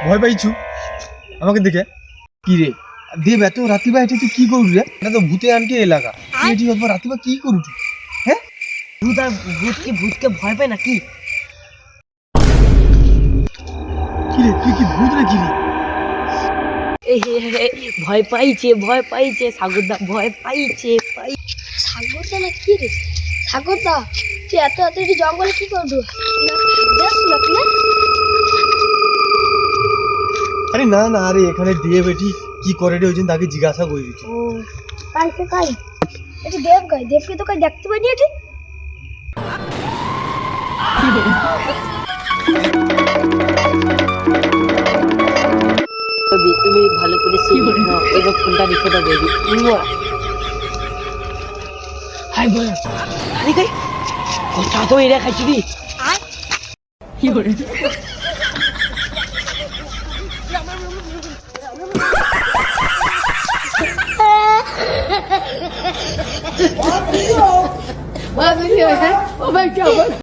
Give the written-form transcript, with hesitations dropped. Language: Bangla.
ভয় পাইছু আমাকে দেখে? কি রে দেব এত রাতিবা এটা তুই কি করু রে? এটা তো ভূতে আনটি এলাকা, তুই এটি অত রাতিবা কি করু তুই? হ্যাঁ ভূতকে ভয় পায় নাকি? কি রে তুই কি ভূত রে? কি রে ভয় পাইছে সাগরদা, ভয় পাইছে। সাগরদা না কি রে? সাগরদা তুই এত রাত্রে জঙ্গলে কি করবি? আরে না না, আরে এখানে দেব এটি কি করে রে, ওই জন্য তাকে জিজ্ঞাসা করে দিচ্ছি। ও কাইছে কাই এটি দেব গাই, দেবকে তো কাই দেখতে পাইনি এটি। বেবি তুমি ভালো করে শুনো, এবার ফোনটা রেখে দাও বেবি। হাই বল, আরে কাই কথা তো এরা খাইছি রে। কি করে